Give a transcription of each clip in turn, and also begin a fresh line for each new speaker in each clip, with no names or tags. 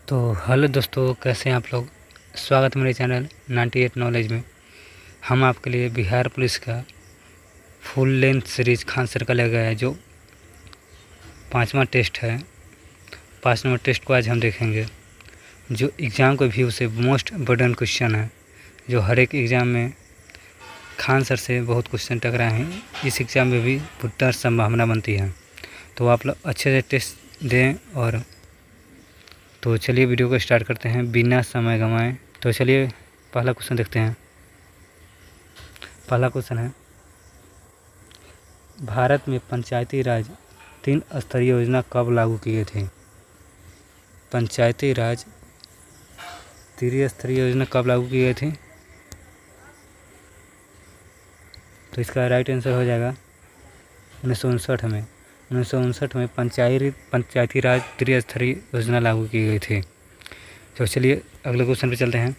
तो हेलो दोस्तों, कैसे हैं आप लोग। स्वागत है मेरे चैनल 98 नॉलेज में। हम आपके लिए बिहार पुलिस का full length series Khan sir का लगाया है, जो 5वां टेस्ट है। 5 नंबर टेस्ट को आज हम देखेंगे, जो एग्ज़ाम के व्यू से मोस्ट बर्डन क्वेश्चन है, जो हर एक एग्ज़ाम में खान सर से बहुत क्वेश्चन टकराए हैं। इस एग्ज़ाम में भी पुख्ता संभावना बनती है, तो आप लोग अच्छे से टेस्ट दें। और तो चलिए वीडियो को स्टार्ट करते हैं बिना समय गंवाएं। तो चलिए पहला क्वेश्चन देखते हैं। पहला क्वेश्चन है, भारत में पंचायती राज 3 स्तरीय योजना कब लागू किए थे। पंचायती राज 3 स्तरीय योजना कब लागू की गई थी? तो इसका राइट आंसर हो जाएगा 1959 में। 1959 में पंचायती राज 3 स्तरीय योजना लागू की गई थी। तो चलिए अगले क्वेश्चन पे चलते हैं।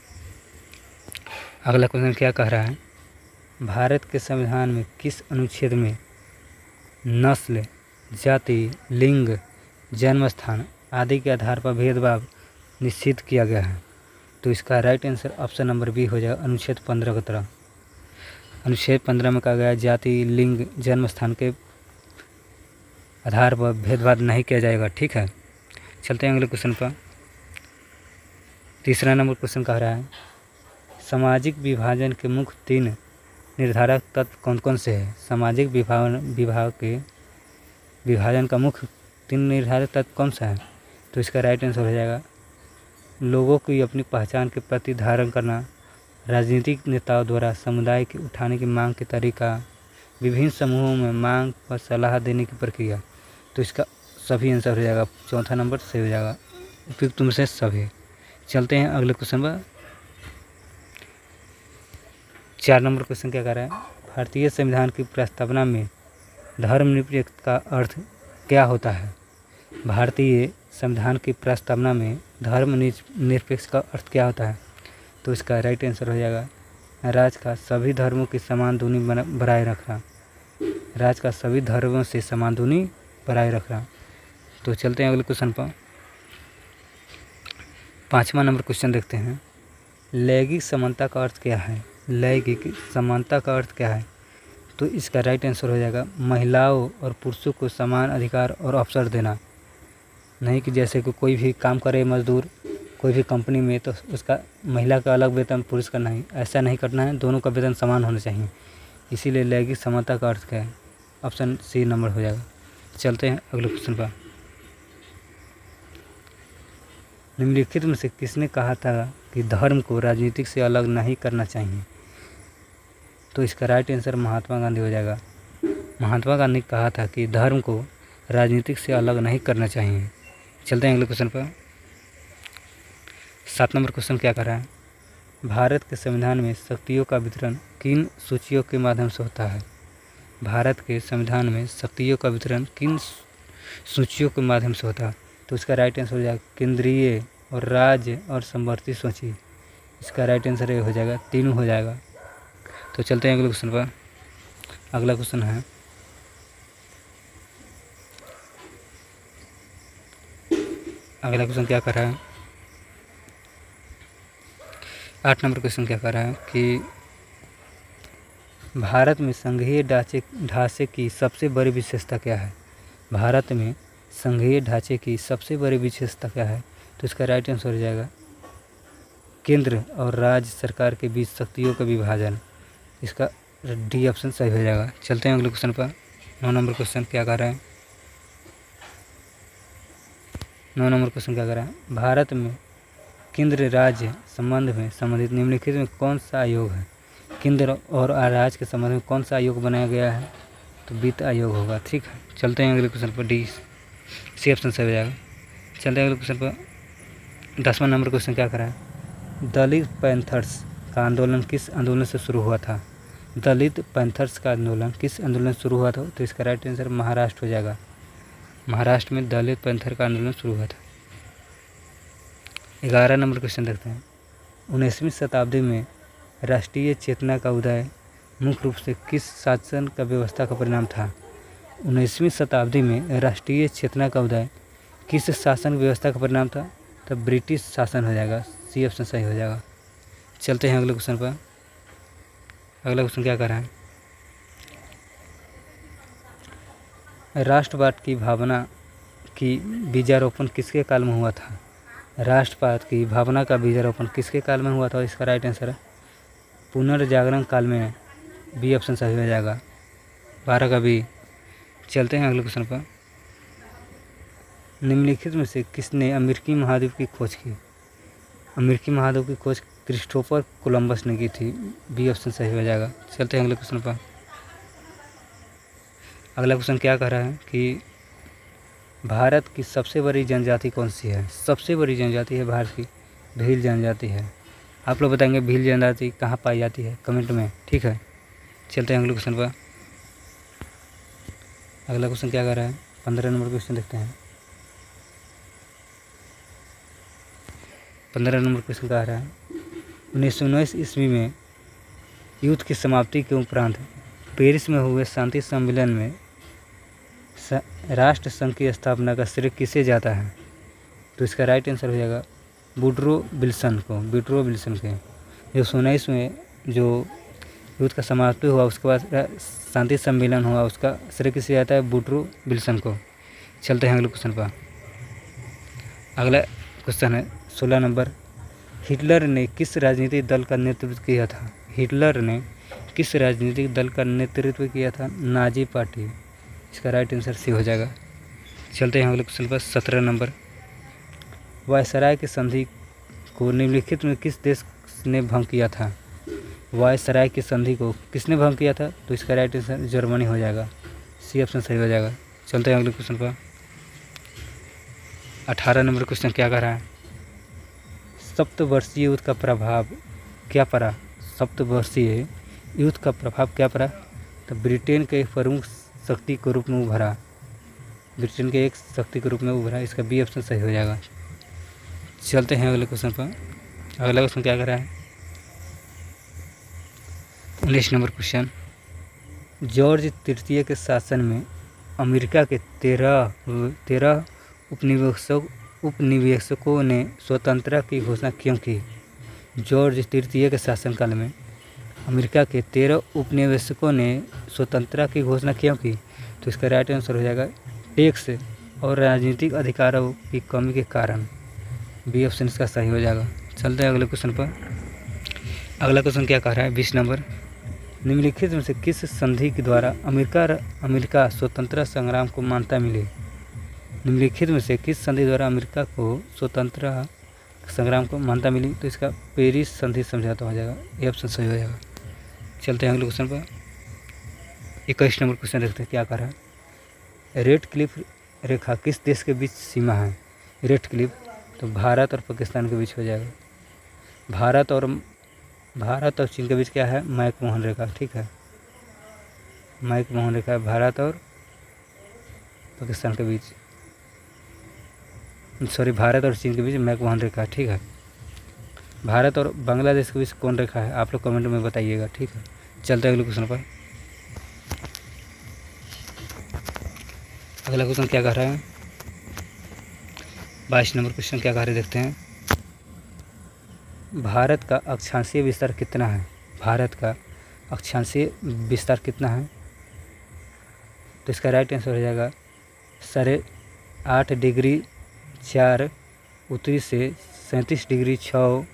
अगला क्वेश्चन क्या कह रहा है, भारत के संविधान में किस अनुच्छेद में नस्ल, जाति, लिंग, जन्म स्थान आदि के आधार पर भेदभाव निश्चित किया गया है? तो इसका right answer option number B हो जाएगा, अनुच्छेद 15 की तरह। अनुच्छेद 15 में कहा गया है, जाति, लिंग, जन्म स्थान के आधार पर भेदभाव नहीं किया जाएगा। ठीक है, चलते हैं अगले क्वेश्चन पर। तीसरा नंबर क्वेश्चन कह रहा है, सामाजिक विभाजन के मुख्य 3 निर्धारक तत्व कौन कौन से हैं? सामाजिक विभाजन का मुख्य 3 निर्धारक तत्व कौन सा है? तो इसका राइट आंसर हो जाएगा, लोगों की अपनी पहचान के प्रति धारण करना, राजनीतिक नेताओं द्वारा समुदाय के उठाने की मांग के तरीका, विभिन्न समूहों में मांग पर सलाह देने की प्रक्रिया। तो इसका सभी आंसर हो जाएगा, चौथा नंबर से हो जाएगा, उपयुक्त में से सभी। चलते हैं अगले क्वेश्चन पर। 4 नंबर क्वेश्चन क्या कर रहा है, भारतीय संविधान की प्रस्तावना में धर्मनिरपेक्ष का अर्थ क्या होता है? भारतीय संविधान की प्रस्तावना में धर्मनिरपेक्ष का अर्थ क्या होता है? तो इसका राइट आंसर हो जाएगा, राज्य का सभी धर्मों की समान दूरी बनाए रखना। राज्य का सभी धर्मों से समान दूरी बनाए रखना। तो चलते हैं अगले क्वेश्चन पर। 5वां नंबर क्वेश्चन देखते हैं, लैंगिक समानता का अर्थ क्या है? लैंगिक समानता का अर्थ क्या है? तो इसका राइट आंसर हो जाएगा, महिलाओं और पुरुषों को समान अधिकार और अवसर देना। नहीं कि जैसे कि कोई भी काम करे मजदूर कोई भी कंपनी में, तो उसका महिला का अलग वेतन, पुरुष का नहीं, ऐसा नहीं करना है, दोनों का वेतन समान होना चाहिए। इसीलिए लैंगिक समानता का अर्थ क्या है? ऑप्शन सी नंबर हो जाएगा। चलते हैं अगले क्वेश्चन पर। निम्नलिखित में से किसने कहा था कि धर्म को राजनीति से अलग नहीं करना चाहिए? तो इसका राइट आंसर महात्मा गांधी हो जाएगा। महात्मा गांधी ने कहा था कि धर्म को राजनीतिक से अलग नहीं करना चाहिए। चलते हैं अगले क्वेश्चन पर। 7 नंबर क्वेश्चन क्या कर रहा है, भारत के संविधान में शक्तियों का वितरण किन सूचियों के माध्यम से होता है? भारत के संविधान में शक्तियों का वितरण किन सूचियों के माध्यम से होता है? तो इसका राइट आंसर हो जाएगा, केंद्रीय और राज्य और समवर्ती सूची। इसका राइट आंसर हो जाएगा, तीनों हो जाएगा। तो चलते हैं अगले क्वेश्चन पर। अगला क्वेश्चन है, अगला क्वेश्चन क्या कर रहा है, 8 नंबर क्वेश्चन क्या कर रहा है कि भारत में संघीय ढांचे की सबसे बड़ी विशेषता क्या है? भारत में संघीय ढांचे की सबसे बड़ी विशेषता क्या है? तो इसका राइट आंसर हो जाएगा, केंद्र और राज्य सरकार के बीच शक्तियों का विभाजन। इसका डी ऑप्शन सही हो जाएगा। चलते हैं अगले क्वेश्चन पर। 9 नंबर क्वेश्चन क्या कर रहा है, 9 नंबर क्वेश्चन क्या कर रहा है, भारत में केंद्र राज्य संबंध में संबंधित निम्नलिखित में कौन सा आयोग है? केंद्र और राज्य के संबंध में कौन सा आयोग बनाया गया है? तो वित्त आयोग होगा। ठीक है, चलते हैं अगले क्वेश्चन पर। डी सी ऑप्शन सही हो जाएगा। चलते हैं अगले क्वेश्चन पर। 10वां नंबर क्वेश्चन क्या कर रहा है, दलित पैंथर्स का आंदोलन किस आंदोलन से शुरू हुआ था? दलित पैंथर्स का आंदोलन किस आंदोलन से शुरू हुआ था? तो इसका राइट आंसर महाराष्ट्र हो जाएगा। महाराष्ट्र में दलित पैंथर का आंदोलन शुरू हुआ था। 11 नंबर क्वेश्चन देखते हैं, 19वीं शताब्दी में राष्ट्रीय चेतना का उदय मुख्य रूप से किस शासन का व्यवस्था का परिणाम था? 19वीं शताब्दी में राष्ट्रीय चेतना का उदय किस शासन व्यवस्था का परिणाम था? तब ब्रिटिश शासन हो जाएगा। सी ऑप्शन सही हो जाएगा। चलते हैं अगले क्वेश्चन पर। अगला क्वेश्चन क्या कर रहा है, राष्ट्रवाद की भावना की बीजारोपण किसके काल में हुआ था। राष्ट्रवाद की भावना का बीजारोपण किसके काल में हुआ था। इसका राइट आंसर है पुनर्जागरण काल में। बी ऑप्शन सही हो जाएगा, 12 का बी। चलते हैं अगले क्वेश्चन पर। निम्नलिखित में से किसने अमेरिकी महाद्वीप की खोज की। अमेरिकी महाद्वीप की खोज क्रिस्टोफर कोलंबस ने की थी। बी ऑप्शन सही हो जाएगा। चलते हैं अगले क्वेश्चन पर। अगला क्वेश्चन क्या कह रहा है कि भारत की सबसे बड़ी जनजाति कौन सी है। सबसे बड़ी जनजाति है भारत की भील जनजाति है। आप लोग बताएंगे भील जनजाति कहाँ पाई जाती है कमेंट में, ठीक है। चलते हैं अगले क्वेश्चन पर। अगला क्वेश्चन क्या कह रहा है, 15 नंबर क्वेश्चन देखते हैं। 15 नंबर क्वेश्चन कह रहा है 1919 ईस्वी में युद्ध की समाप्ति के उपरांत पेरिस में हुए शांति सम्मेलन में राष्ट्र संघ की स्थापना का श्रेय किसे जाता है। तो इसका राइट आंसर हो जाएगा वुडरो विल्सन को। वुडरो विल्सन के जो 1919 में जो युद्ध का समाप्ति हुआ उसके बाद शांति सम्मेलन हुआ, उसका श्रेय किसे जाता है, वुडरो विल्सन को। चलते हैं अगले क्वेश्चन पर। अगला क्वेश्चन है 16 नंबर, हिटलर ने किस राजनीतिक दल का नेतृत्व किया था। हिटलर ने किस राजनीतिक दल का नेतृत्व किया था, नाजी पार्टी। इसका राइट आंसर सी हो जाएगा। चलते हैं अगले क्वेश्चन पर। 17 नंबर, वायसराय की संधि को निम्नलिखित में किस देश ने भंग किया था। वायसराय की संधि को किसने भंग किया था। तो इसका राइट आंसर जर्मनी हो जाएगा। सी ऑप्शन सही हो जाएगा। चलते हैं अगले क्वेश्चन पर। 18 नंबर क्वेश्चन क्या कह रहा है, सप्तवर्षीय युद्ध का प्रभाव क्या पड़ा। सप्तवर्षीय युद्ध का प्रभाव क्या पड़ा। तो ब्रिटेन के एक प्रमुख शक्ति के रूप में उभरा। ब्रिटेन के एक शक्ति के रूप में उभरा। इसका बी ऑप्शन सही हो जाएगा। चलते हैं अगले क्वेश्चन पर। अगला क्वेश्चन क्या कर रहा है, 19 नंबर क्वेश्चन, जॉर्ज तृतीय के शासन में अमेरिका के 13 उपनिवेशकों ने स्वतंत्रता की घोषणा क्यों की। जॉर्ज तृतीय के शासनकाल में अमेरिका के 13 उपनिवेशकों ने स्वतंत्रता की घोषणा क्यों की। तो इसका राइट आंसर हो जाएगा टैक्स और राजनीतिक अधिकारों की कमी के कारण। बी ऑप्शन इसका सही हो जाएगा। चलते हैं अगले क्वेश्चन पर। अगला क्वेश्चन क्या कह रहा है, 20 नंबर, निम्नलिखित में से किस संधि के द्वारा अमेरिका स्वतंत्रता संग्राम को मान्यता मिली। निम्नलिखित में से किस संधि द्वारा अमेरिका को स्वतंत्रता संग्राम को मान्यता मिली। तो इसका पेरिस संधि समझौता हो जाएगा। ये ऑप्शन सही हो जाएगा। चलते हैं अगले क्वेश्चन पर। 21 नंबर क्वेश्चन देखते हैं क्या कह रहा है, रेड क्लिफ रेखा किस देश के बीच सीमा है। रेड क्लिफ तो भारत और पाकिस्तान के बीच हो जाएगा। भारत और चीन के बीच क्या है, मैकमोहन रेखा, ठीक है। मैकमोहन रेखा भारत और पाकिस्तान के बीच, सॉरी भारत और चीन के बीच मैकमोहन रेखा, ठीक है। भारत और बांग्लादेश के बीच कौन रेखा है, आप लोग कमेंट में बताइएगा, ठीक है। चलते हैं अगले क्वेश्चन पर। अगला क्वेश्चन क्या कह रहा है, 22 नंबर क्वेश्चन क्या कह रहे देखते हैं। भारत का अक्षांशीय विस्तार कितना है। भारत का अक्षांशीय विस्तार कितना है। तो इसका राइट आंसर हो जाएगा 8.5 डिग्री 4 उत्तरी से 37 डिग्री 6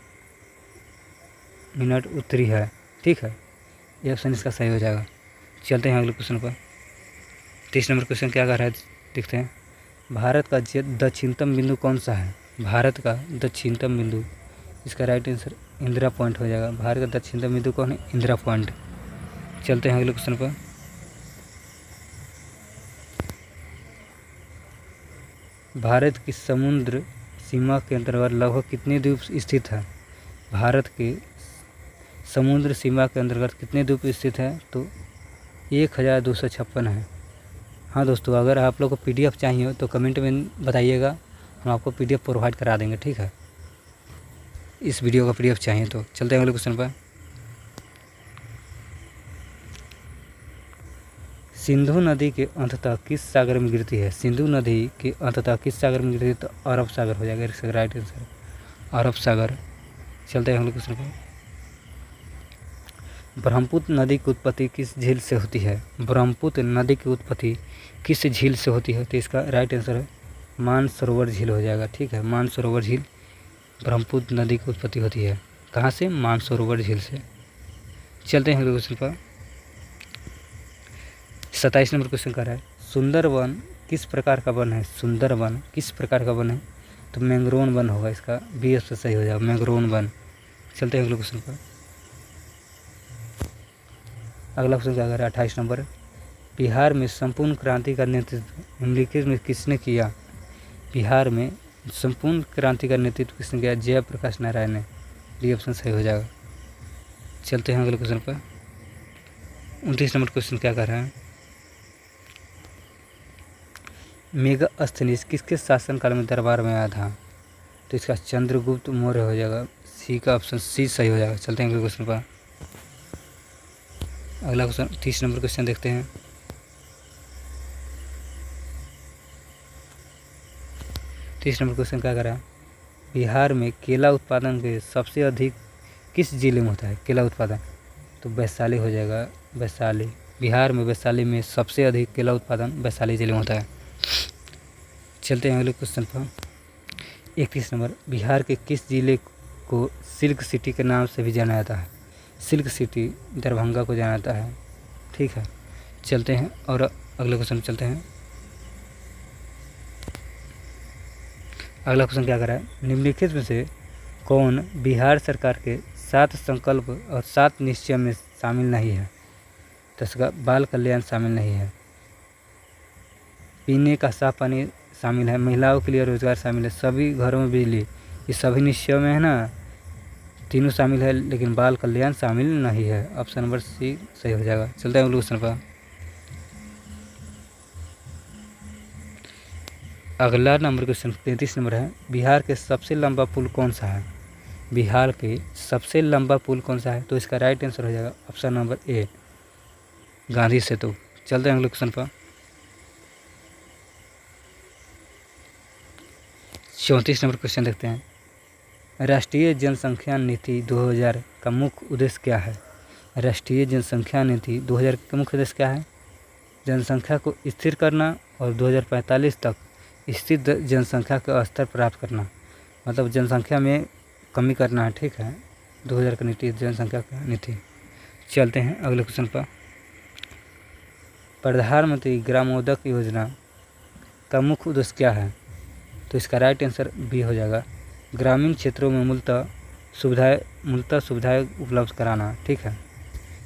मिनट उत्तरी है, ठीक है। ये ऑप्शन इसका सही हो जाएगा। चलते हैं अगले क्वेश्चन पर। 30 नंबर क्वेश्चन क्या कह रहा है देखते हैं। भारत का दक्षिणतम बिंदु कौन सा है। भारत का दक्षिणतम बिंदु, इसका राइट आंसर इंदिरा पॉइंट हो जाएगा। भारत का दक्षिणतम बिंदु कौन है, इंदिरा पॉइंट। चलते हैं अगले क्वेश्चन पर। भारत की समुद्र सीमा के अंतर्गत लगभग कितने द्वीप स्थित है। भारत के समुद्र सीमा के अंतर्गत कितने द्वीप स्थित है। तो 1256 है। हाँ दोस्तों, अगर आप लोग को PDF चाहिए तो कमेंट में बताइएगा, हम आपको PDF प्रोवाइड करा देंगे, ठीक है। इस वीडियो का PDF चाहिए तो। चलते हैं अगले क्वेश्चन पर। सिंधु नदी के अंततः किस सागर में गिरती है? सिंधु नदी के अंततः किस सागर में गिरती है? तो अरब सागर हो जाएगा इसका राइट आंसर, अरब सागर। चलते हैं अगले क्वेश्चन पर। ब्रह्मपुत्र नदी की उत्पत्ति किस झील से होती है? ब्रह्मपुत्र नदी की उत्पत्ति किस झील से होती है? तो इसका राइट आंसर है मानसरोवर झील हो जाएगा। ठीक है, मानसरोवर झील ब्रह्मपुत्र नदी की उत्पत्ति होती है। कहाँ से? मानसरोवर झील से। चलते हैं अगले क्वेश्चन पर। 27 नंबर क्वेश्चन कर रहा है सुंदरवन किस प्रकार का वन है? सुंदरवन किस प्रकार का वन है? तो मैंग्रोव वन होगा, इसका बी ऑप्शन सही हो जाएगा, मैंग्रोव वन। चलते हैं अगले क्वेश्चन पर। अगला क्वेश्चन क्या कर रहा है? 28 नंबर। बिहार में संपूर्ण क्रांति का नेतृत्व निम्नलिखित में किसने किया? बिहार में संपूर्ण क्रांति का नेतृत्व किसने किया? जयप्रकाश नारायण ने। डी ऑप्शन सही हो जाएगा। चलते हैं अगले क्वेश्चन पर। 29 नंबर क्वेश्चन क्या कर रहा है? मेगास्थनीज किसके शासनकाल में दरबार में आया था? तो इसका चंद्रगुप्त मौर्य हो जाएगा, सी का ऑप्शन सी सही हो जाएगा। चलते हैं अगले क्वेश्चन पर। अगला क्वेश्चन 30 नंबर क्वेश्चन देखते हैं। 30 नंबर क्वेश्चन क्या कर रहा है? बिहार में केला उत्पादन के सबसे अधिक किस जिले में होता है? केला उत्पादन तो वैशाली हो जाएगा, वैशाली। बिहार में वैशाली में सबसे अधिक केला उत्पादन वैशाली जिले में होता है। चलते हैं अगले क्वेश्चन पर। 31 नंबर। बिहार के किस जिले को सिल्क सिटी के नाम से भी जाना जाता है? सिल्क सिटी दरभंगा को जाना जाता है। ठीक है, चलते हैं और अगले क्वेश्चन चलते हैं। अगला क्वेश्चन क्या कर रहा है? निम्नलिखित में से कौन बिहार सरकार के 7 संकल्प और 7 निश्चय में शामिल नहीं है? तो इसका बाल कल्याण शामिल नहीं है, पीने का साफ पानी शामिल है, महिलाओं के लिए रोजगार शामिल है, सभी घरों में बिजली, ये सभी निश्चयों में है ना, तीनों शामिल है, लेकिन बाल कल्याण शामिल नहीं है। ऑप्शन नंबर सी सही हो जाएगा। चलते हैं अगले क्वेश्चन पर। अगला नंबर क्वेश्चन 33 नंबर है। बिहार के सबसे लंबा पुल कौन सा है? बिहार के सबसे लंबा पुल कौन सा है? तो इसका राइट आंसर हो जाएगा ऑप्शन नंबर ए, गांधी सेतु। चलते हैं अगले क्वेश्चन पर। 34 नंबर क्वेश्चन देखते हैं। राष्ट्रीय जनसंख्या नीति 2000 का मुख्य उद्देश्य क्या है? राष्ट्रीय जनसंख्या नीति 2000 का मुख्य उद्देश्य क्या है? जनसंख्या को स्थिर करना और 2045 तक स्थिर जनसंख्या का स्तर प्राप्त करना, मतलब जनसंख्या में कमी करना है। ठीक है, 2000 का नीति जनसंख्या का नीति। चलते हैं अगले क्वेश्चन पर। प्रधानमंत्री ग्रामोदय योजना का मुख्य उद्देश्य क्या है? तो इसका राइट आंसर बी हो जाएगा, ग्रामीण क्षेत्रों में मूलतः सुविधाएं उपलब्ध कराना। ठीक है,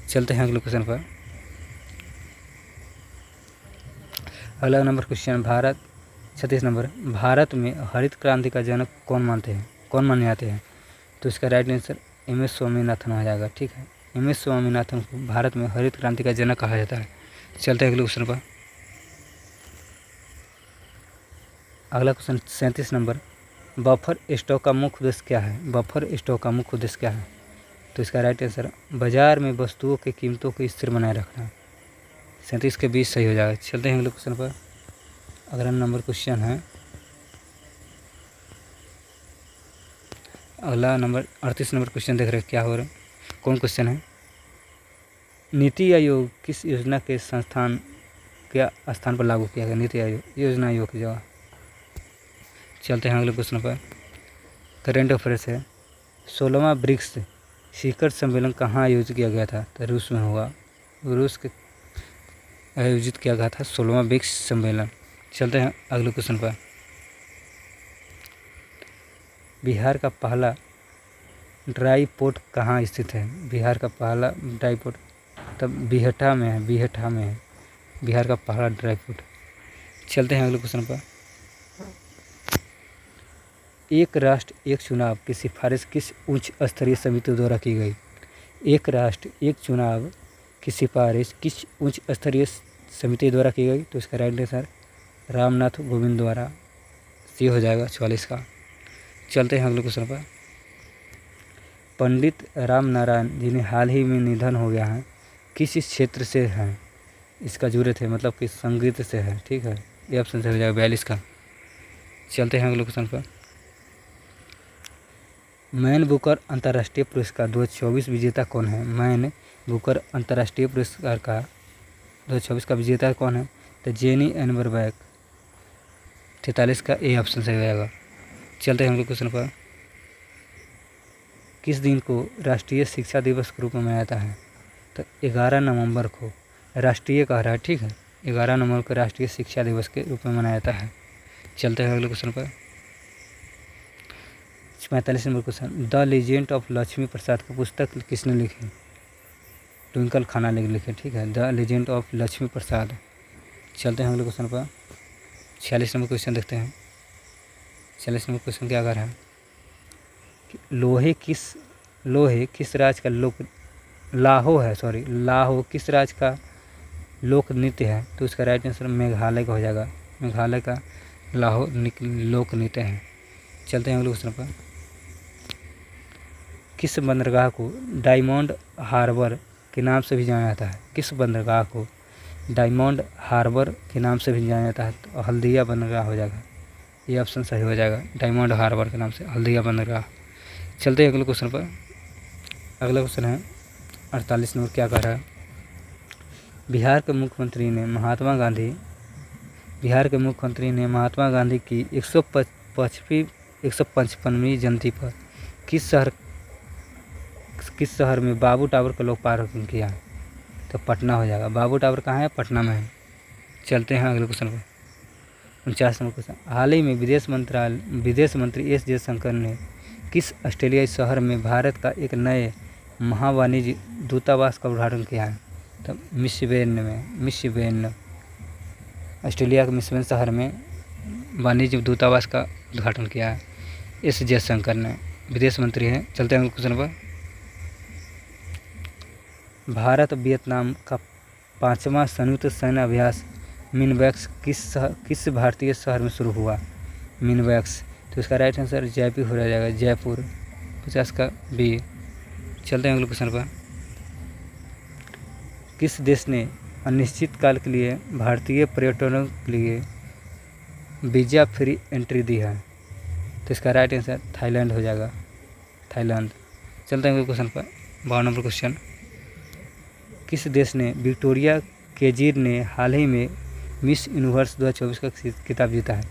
चलते हैं अगले क्वेश्चन पर। अगला नंबर क्वेश्चन 36 नंबर। भारत में हरित क्रांति का जनक कौन माने जाते हैं? तो इसका right answer M S Swaminathan हो जाएगा। ठीक है, एम एस स्वामीनाथन को भारत में हरित क्रांति का जनक कहा जाता है। चलते हैं अगले क्वेश्चन पर। अगला क्वेश्चन 37 नंबर। बफर स्टॉक का मुख्य उद्देश्य क्या है? बफर स्टॉक का मुख्य उद्देश्य क्या है? तो इसका राइट आंसर बाजार में वस्तुओं की कीमतों को स्थिर बनाए रखना। 37 के 20 सही हो जाएगा। चलते हैं अगले क्वेश्चन पर। अगला नंबर क्वेश्चन है, अगला नंबर 38 नंबर क्वेश्चन देख रहे हैं क्या हो रहा है, कौन क्वेश्चन है? नीति आयोग किस योजना के स्थान पर लागू किया गया? नीति आयोग योजना आयोग की जगह। चलते हैं अगले क्वेश्चन पर। करेंट अफेयर्स है। 16वां ब्रिक्स शिखर सम्मेलन कहाँ आयोजित किया गया था? तो रूस में होगा, रूस के आयोजित किया गया था 16वां ब्रिक्स सम्मेलन। चलते हैं अगले क्वेश्चन पर। बिहार का पहला ड्राई पोर्ट कहाँ स्थित है? बिहार का पहला ड्राई पोर्ट तब बीहटा में है, बिहार का पहला ड्राई पोर्ट। चलते हैं अगले क्वेश्चन पर। एक राष्ट्र एक चुनाव की सिफारिश किस उच्च स्तरीय समिति द्वारा की गई? एक राष्ट्र एक चुनाव की सिफारिश किस उच्च स्तरीय समिति द्वारा की गई? तो इसका राइट आंसर रामनाथ कोविंद द्वारा, सी हो जाएगा 44 का। चलते हैं अगले क्वेश्चन पर। पंडित राम नारायण जिन्हें हाल ही में निधन हो गया है, किस क्षेत्र से हैं? इसका जुड़े थे मतलब कि संगीत से है। ठीक है, ये ऑप्शन सही हो जाएगा 42 का। चलते हैं अगले क्वेश्चन पर। मैन बुकर अंतर्राष्ट्रीय पुरस्कार 2024 विजेता कौन है? मैन बुकर अंतर्राष्ट्रीय पुरस्कार का 2024 का विजेता कौन है? तो जेनी एनबरबैक। 43 का ए ऑप्शन सही हो जाएगा। चलते हैं अगले क्वेश्चन पर। किस दिन को राष्ट्रीय शिक्षा दिवस के रूप में मनाया जाता है? तो 11 नवंबर को राष्ट्रीय कह रहा है। ठीक है, 11 नवंबर को राष्ट्रीय शिक्षा दिवस के रूप में मनाया जाता है। चलते हैं अगले क्वेश्चन पर। 45 number question. The legend of Lakshmi Prasad की पुस्तक किसने लिखी? ट्विंकल खन्ना ने लिखे। ठीक है, द लीजेंड ऑफ लक्ष्मी प्रसाद। चलते हैं अगले क्वेश्चन पर। 46 नंबर क्वेश्चन देखते हैं। 46 नंबर क्वेश्चन क्या कर रहा है? लोहे किस राज्य का लाहो किस राज्य का लोक नृत्य है? तो इसका राइट आंसर मेघालय का हो जाएगा। मेघालय का लाहो लोक नृत्य है। चलते हैं अगले क्वेश्चन पर। किस बंदरगाह को डायमंड हार्बर के नाम से भी जाना जाता है? किस बंदरगाह को डायमंड हार्बर के नाम से भी जाना जाता है? तो हल्दिया बंदरगाह हो जाएगा। ये ऑप्शन सही हो जाएगा, डायमंड हार्बर के नाम से हल्दिया बंदरगाह। चलते हैं अगले क्वेश्चन पर। अगला क्वेश्चन है 48 नंबर। क्या कह रहा है? बिहार के मुख्यमंत्री ने महात्मा गांधी की 155वीं जयंती पर किस शहर में बाबू टावर का लोकार्पण किया? तो पटना हो जाएगा। बाबू टावर कहाँ है? पटना में है। चलते हैं अगले क्वेश्चन पर। 49 नंबर क्वेश्चन। हाल ही में विदेश मंत्री एस जयशंकर ने किस ऑस्ट्रेलियाई शहर में भारत का एक नए महावाणिज्य दूतावास का उद्घाटन किया है? तो मिशिगन ऑस्ट्रेलिया के मिशिगन शहर में वाणिज्य दूतावास का उद्घाटन किया है एस जयशंकर ने, विदेश मंत्री हैं। चलते हैं क्वेश्चन पर। भारत वियतनाम का 5वां संयुक्त सैन्य अभ्यास मिनवैक्स किस भारतीय शहर में शुरू हुआ? मिनवैक्स। तो इसका राइट आंसर जयपुर हो जाएगा, जयपुर। 50 का बी। चलते हैं अगले क्वेश्चन पर। किस देश ने अनिश्चित काल के लिए भारतीय पर्यटकों के लिए वीज़ा फ्री एंट्री दी है? तो इसका राइट आंसर थाईलैंड हो जाएगा, थाईलैंड। चलते हैं अगले क्वेश्चन पर। 52 नंबर क्वेश्चन। किस देश ने विक्टोरिया केजीर ने हाल ही में मिस यूनिवर्स 2024 का खिताब जीता है?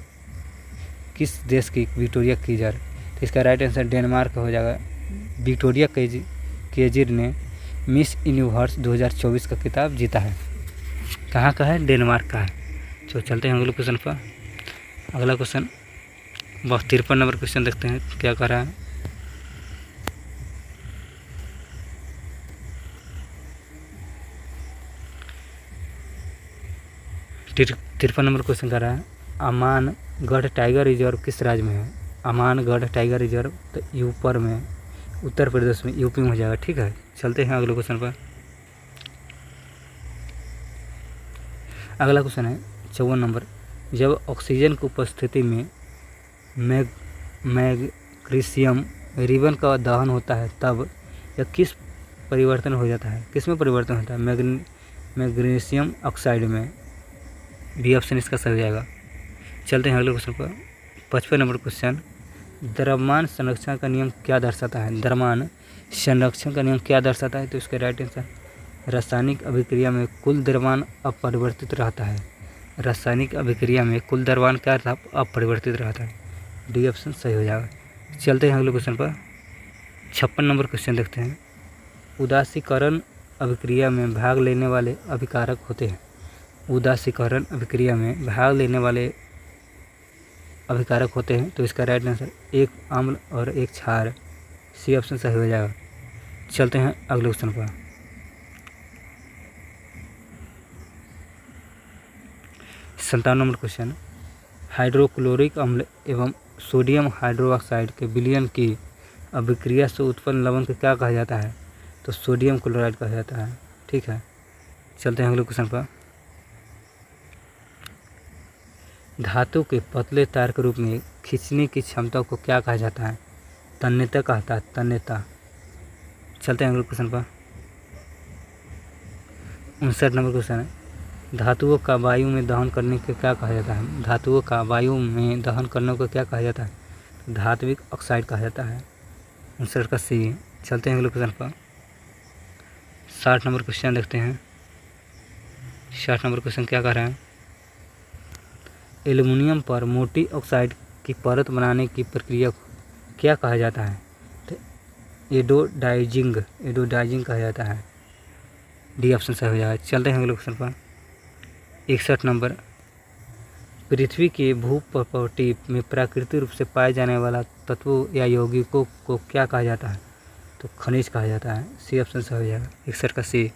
किस देश की विक्टोरिया केजर? तो इसका राइट आंसर डेनमार्क हो जाएगा। विक्टोरिया केजर ने मिस यूनिवर्स 2024 का खिताब जीता है। कहाँ का है? डेनमार्क का है। तो चलते हैं अगले क्वेश्चन पर। अगला क्वेश्चन 53 नंबर क्वेश्चन देखते हैं क्या कह रहा है। तिरपन नंबर क्वेश्चन कर रहा है। अमानगढ़ टाइगर रिजर्व किस राज्य में है? अमानगढ़ टाइगर रिजर्व तो यूपर में, उत्तर प्रदेश में, यूपी में हो जाएगा। ठीक है, चलते हैं अगले क्वेश्चन पर। अगला क्वेश्चन है 54 नंबर। जब ऑक्सीजन की उपस्थिति में मैग्नीशियम रिबन का दहन होता है तब यह किस परिवर्तन हो जाता है? किस में परिवर्तन होता है? मैग्नीशियम ऑक्साइड में। बी ऑप्शन इसका सही हो जाएगा। चलते हैं अगले क्वेश्चन पर। 55 नंबर क्वेश्चन। द्रव्यमान संरक्षण का नियम क्या दर्शाता है? द्रव्यमान संरक्षण का नियम क्या दर्शाता है? तो इसका राइट आंसर रासायनिक अभिक्रिया में कुल द्रव्यमान अपरिवर्तित रहता है। रासायनिक अभिक्रिया में कुल द्रव्यमान क्या अपरिवर्तित रहता है। डी ऑप्शन सही हो जाएगा। चलते हैं अगले क्वेश्चन पर। 56 नंबर क्वेश्चन देखते हैं। उदासीकरण अभिक्रिया में भाग लेने वाले अभिकारक होते हैं। उदासीकरण अभिक्रिया में भाग लेने वाले अभिकारक होते हैं। तो इसका राइट आंसर एक अम्ल और एक क्षार। सी ऑप्शन सही हो जाएगा। चलते हैं अगले क्वेश्चन पर। 57 नंबर क्वेश्चन। हाइड्रोक्लोरिक अम्ल एवं सोडियम हाइड्रोक्साइड के विलयन की अभिक्रिया से उत्पन्न लवण को क्या कहा जाता है? तो सोडियम क्लोराइड कहा जाता है। ठीक है, चलते हैं अगले क्वेश्चन पर। धातु के पतले तार के रूप में खींचने की क्षमता को क्या कहा जाता है? तन्यता कहता है, तन्यता। चलते हैं अगले क्वेश्चन पर। 59 नंबर क्वेश्चन है। धातुओं का वायु में दहन करने को क्या कहा जाता है? धातुओं का वायु में दहन करने को क्या कहा जाता है? धात्विक ऑक्साइड कहा जाता है। आंसर का सी। चलते हैं अगले क्वेश्चन पर। 60 नंबर क्वेश्चन देखते हैं। 60 नंबर क्वेश्चन क्या कह रहा है? एल्युमिनियम पर मोटी ऑक्साइड की परत बनाने की प्रक्रिया को क्या कहा जाता है? तो एडोडाइजिंग कहा जाता है। डी ऑप्शन सही हो जाएगा। चलते हैं अगले क्वेश्चन पर। 61 नंबर। पृथ्वी के भूपटल में प्राकृतिक रूप से पाए जाने वाला तत्वों या यौगिकों को क्या कहा जाता है? तो खनिज कहा जाता है। सी ऑप्शन सही हो जाएगा। 61 का सी।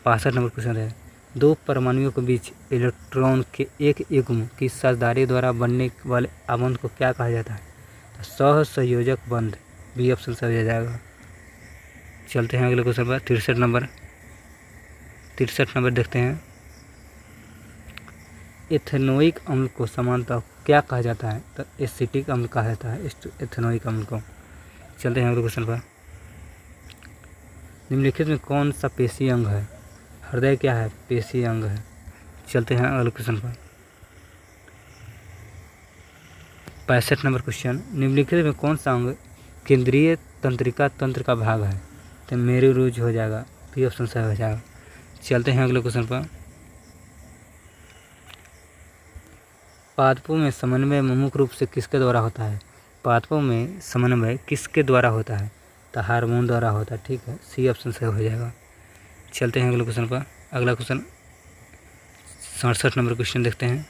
65 नंबर क्वेश्चन है। दो परमाणुओं के बीच इलेक्ट्रॉन के एक युग्म की साझेदारी द्वारा बनने वाले आबंध को क्या कहा जाता है? तो सहसंयोजक बंध। बी ऑप्शन सही हो जाएगा। चलते हैं अगले क्वेश्चन पर। 63 नंबर देखते हैं। एथेनोइक अम्ल को सामान्यतः क्या कहा जाता है? तो एसिटिक अम्ल कहा जाता है एथेनोइक अम्ल को। चलते हैं अगले क्वेश्चन पर। निम्नलिखित में कौन सा पेशीय अंग है? हृदय क्या है? पेशीय अंग है। चलते हैं अगले क्वेश्चन पर। 65 नंबर क्वेश्चन। निम्नलिखित में कौन सा अंग केंद्रीय तंत्रिका तंत्र का भाग है? तो मेरुरुज हो जाएगा। बी ऑप्शन सही हो जाएगा। चलते हैं अगले क्वेश्चन पर। पादपों में समन्वय मुख्य रूप से किसके द्वारा होता है? पादपों में समन्वय किसके द्वारा होता है? तो हार्मोन द्वारा होता है। ठीक है, सी ऑप्शन सही हो जाएगा। चलते हैं अगले क्वेश्चन पर। अगला क्वेश्चन 67 नंबर क्वेश्चन देखते हैं।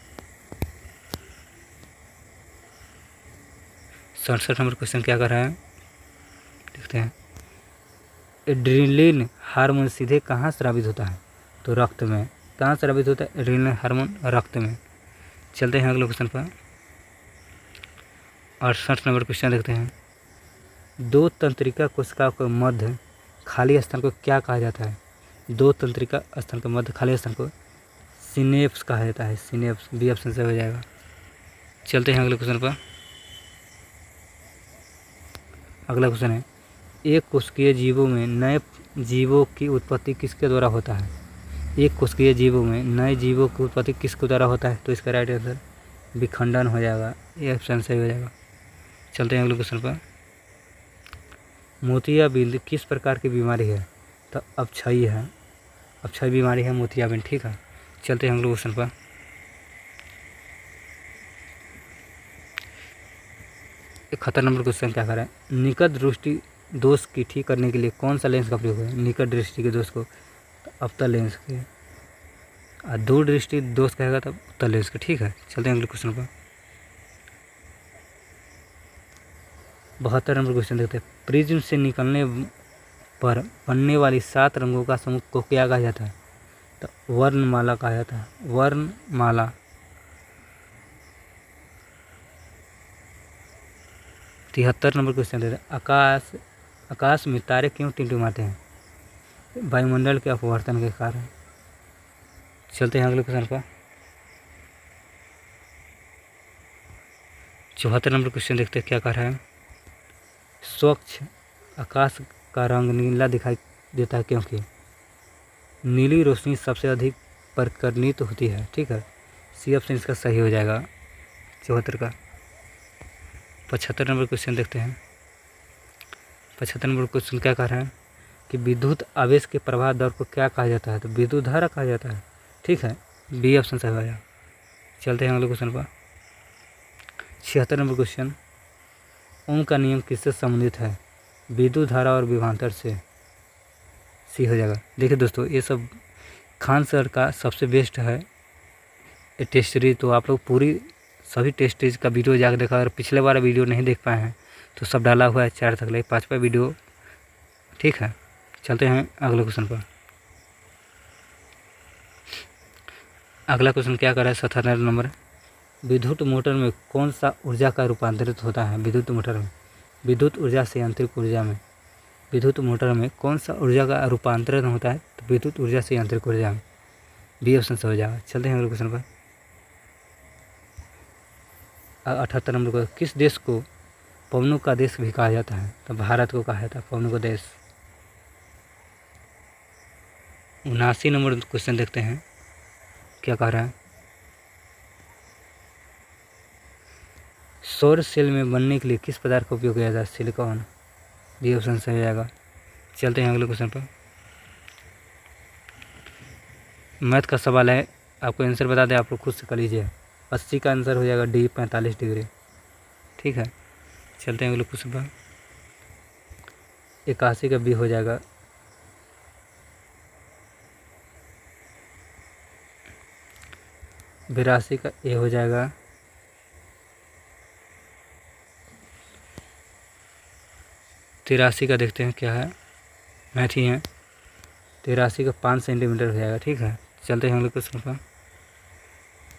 67 नंबर क्वेश्चन क्या कर रहा है देखते हैं। एड्रेनलिन हार्मोन सीधे कहाँ स्रावित होता है? तो रक्त में। कहाँ स्रावित होता है एड्रेनलिन हार्मोन? रक्त में। चलते हैं अगले क्वेश्चन पर। 68 नंबर क्वेश्चन देखते हैं। दो तंत्रिका कोशिका के मध्य खाली स्थान को क्या कहा जाता है? दो तंत्रिका स्थान के मध्य खाली स्थान को सिनेप्स कहा जाता है। सिनेप्स। बी ऑप्शन से हो जाएगा। चलते हैं अगले क्वेश्चन पर। अगला क्वेश्चन है। एक कोशिकीय जीवों में नए जीवों की उत्पत्ति किसके द्वारा होता है? एक कोशिकीय जीवों में नए जीवों की उत्पत्ति किसके द्वारा होता है? तो इसका राइट आंसर विखंडन हो जाएगा। ये ऑप्शन सही हो जाएगा। चलते हैं अगले क्वेश्चन पर। मोतियाबिंद किस प्रकार की बीमारी है? तो अपक्षयी है। अपक्षयी बीमारी है मोतियाबिंद। ठीक है, चलते हैं अगले क्वेश्चन पर। एक 71 नंबर क्वेश्चन क्या कर रहा है? निकट दृष्टि दोष की ठीक करने के लिए कौन सा लेंस का प्रयोग है? निकट दृष्टि के दोष को तो अवतल लेंस के, और दूर दृष्टि दोष कहेगा तो उत्तल लेंस के। ठीक है, चलते हैं अगले क्वेश्चन पर। 72 नंबर क्वेश्चन देखते हैं। प्रिज्म से निकलने पर बनने वाली 7 रंगों का समूह को क्या कहा जाता है? तो वर्णमाला कहा जाता है। वर्णमाला। 73 नंबर क्वेश्चन देते हैं। आकाश में तारे क्यों टिमटिमाते हैं? वायुमंडल के अपवर्तन के कारण। चलते हैं अगले क्वेश्चन पर। 74 नंबर क्वेश्चन देखते हैं क्या कह रहा है। स्वच्छ आकाश का रंग नीला दिखाई देता है क्योंकि नीली रोशनी सबसे अधिक परिकर्णित होती है। ठीक है, सी ऑप्शन इसका सही हो जाएगा। 74 का। 75 नंबर क्वेश्चन देखते हैं। 75 नंबर क्वेश्चन क्या कह रहा है कि विद्युत आवेश के प्रवाह दर को क्या कहा जाता है? तो विद्युत धारा कहा जाता है। ठीक है, बी ऑप्शन सही हो जाएगा। चलते हैं अगले क्वेश्चन पर। 76 नंबर क्वेश्चन। ओम का नियम किससे संबंधित है? विद्युत धारा और विभवांतर से। सी हो जाएगा। देखिए दोस्तों, ये सब खान सर का सबसे बेस्ट है टेस्ट सीरीज। तो आप लोग पूरी सभी टेस्ट सीरीज का वीडियो जाकर देखा। अगर पिछले बार वीडियो नहीं देख पाए हैं तो सब डाला हुआ है 4 तक ले 5वां वीडियो। ठीक है, चलते हैं अगले क्वेश्चन पर। अगला क्वेश्चन क्या कर रहा है? 77 नंबर। विद्युत मोटर में कौन सा ऊर्जा का रूपांतरित होता है? विद्युत मोटर में विद्युत ऊर्जा से यांत्रिक ऊर्जा में। विद्युत मोटर में कौन सा ऊर्जा का रूपांतरण होता है? तो विद्युत ऊर्जा से यांत्रिक ऊर्जा में। बी ऑप्शन से हो जाएगा। चलते हैं अगले क्वेश्चन पर। 78 नंबर को। किस देश को पवनों का देश भी कहा जाता है? तो भारत को कहा जाता है पवनों का देश। 79 नंबर क्वेश्चन देखते हैं क्या कह रहा है। सौर सेल में बनने के लिए किस पदार्थ का उपयोग किया जाता है? सिलिकॉन। डी ऑप्शन सही हो जाएगा। चलते हैं अगले क्वेश्चन पर। मैथ का सवाल है, आपको आंसर बता दें, आप लोग खुद से कर लीजिए। 80 का आंसर हो जाएगा डी 45 डिग्री। ठीक है, चलते हैं अगले क्वेश्चन पर। 81 का बी हो जाएगा 82 का ए हो जाएगा 83 का देखते हैं क्या है, मैथ ही है। 83 का 5 सेंटीमीटर हो जाएगा। ठीक है, चलते हैं अगले क्वेश्चन पर।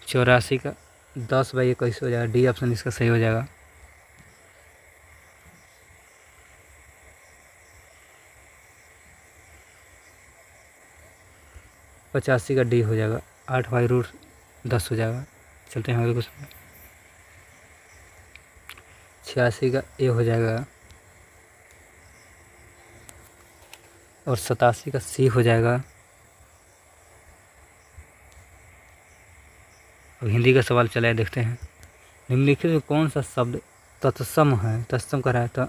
84 का 10/21 हो जाएगा। डी ऑप्शन इसका सही हो जाएगा। पचासी का डी हो जाएगा 8/√10 हो जाएगा। चलते हैं अगले क्वेश्चन पर। 86 का ए हो जाएगा और 87 का सी हो जाएगा। अब हिंदी का सवाल चला है, देखते हैं। निम्नलिखित में कौन सा शब्द तत्सम है? तत्सम का रहा है तो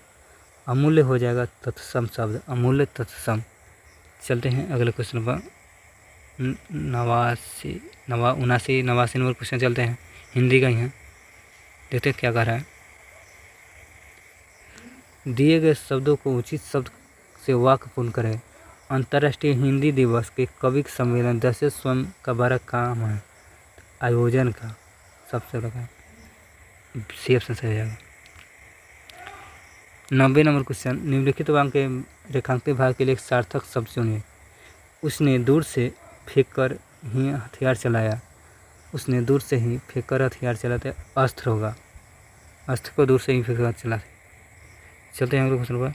अमूल्य हो जाएगा तत्सम शब्द, अमूल्य तत्सम। चलते हैं अगले क्वेश्चन पर। 89 नंबर क्वेश्चन चलते हैं, हिंदी का ही है, देखते हैं क्या कह रहा है। दिए गए शब्दों को उचित शब्द से वाक्य पूर्ण करें। अंतर्राष्ट्रीय हिंदी दिवस के कवि सम्मेलन 10 स्वयं का बड़ा काम है आयोजन का सबसे बड़ा। सी ऑप्शन सही हो जाएगा। 90 नंबर क्वेश्चन। निम्नलिखित वाक्य के रेखांकित भाग के लिए एक सार्थक शब्द चुनिए। उसने दूर से फेंक कर ही हथियार चलाया। उसने दूर से ही फेंक कर हथियार चलाते अस्त्र होगा। अस्त्र को दूर से ही फेंक कर चलाते। चलते हैं अगले क्वेश्चन पर।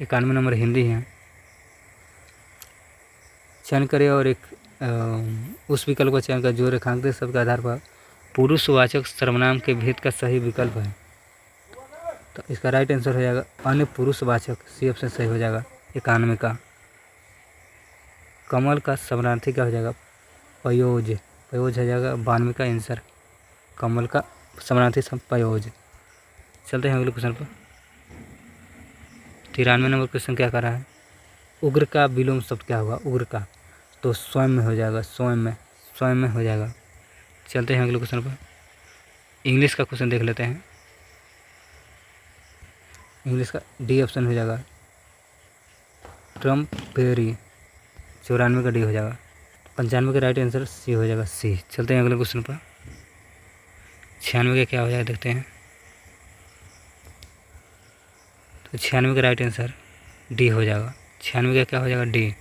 91 नंबर हिंदी है। चयन करें और एक उस विकल्प का चयन करें जो रेखांकित शब्द के आधार पर पुरुषवाचक सर्वनाम के भेद का सही विकल्प है। तो इसका राइट आंसर हो जाएगा अन्य पुरुषवाचक। सी ऑप्शन सही हो जाएगा। 91 का। कमल का समानार्थी क्या हो जाएगा? पयोज। पयोज हो जाएगा 92 का आंसर। कमल का समानार्थी शब्द पयोज। चलते हैं अगले क्वेश्चन पर। 93 नंबर क्वेश्चन क्या कर रहा है? उग्र का विलोम शब्द क्या होगा? उग्र का तो स्वयं में हो जाएगा। स्वयं में हो जाएगा। चलते हैं अगले क्वेश्चन पर। इंग्लिश का क्वेश्चन देख लेते हैं। इंग्लिश का डी ऑप्शन हो जाएगा ट्रम्पेरी। 94 का डी हो जाएगा। 95 का राइट आंसर सी हो जाएगा सी। चलते हैं अगले क्वेश्चन पर। 96 का क्या हो जाएगा देखते हैं। तो 96 का राइट आंसर डी हो जाएगा। 96 का क्या हो जाएगा? डी।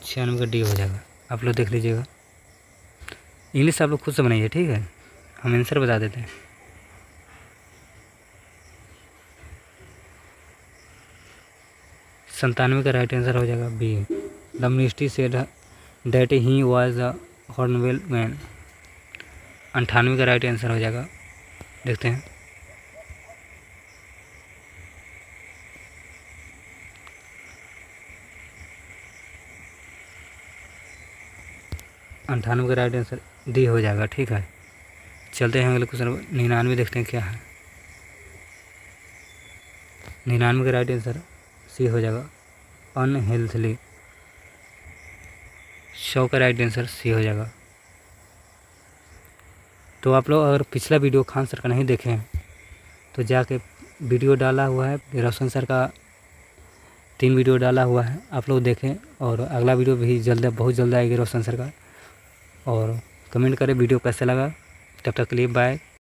96 का डी हो जाएगा। आप लोग देख लीजिएगा। इंग्लिश आप लोग खुद से बनाइए, ठीक है, हम आंसर बता देते हैं। 97 का राइट आंसर हो जाएगा B. The ministry said that he was a hornwell man. 98 का राइट आंसर हो जाएगा, देखते हैं। अंठानवे का राइट आंसर डी हो जाएगा, ठीक है। चलते हैं अगले क्वेश्चन पर। 99 देखते हैं क्या है। 99 का राइट आंसर सी हो जाएगा अनहेल्थली। 100 का राइट आंसर सी हो जाएगा। तो आप लोग अगर पिछला वीडियो खान सर का नहीं देखे हैं तो जाके वीडियो डाला हुआ है, रोशन सर का 3 वीडियो डाला हुआ है, आप लोग देखें। और अगला वीडियो भी बहुत जल्द आएगी रोशन सर का। और कमेंट करें वीडियो कैसा लगा। तब तक के लिए बाय।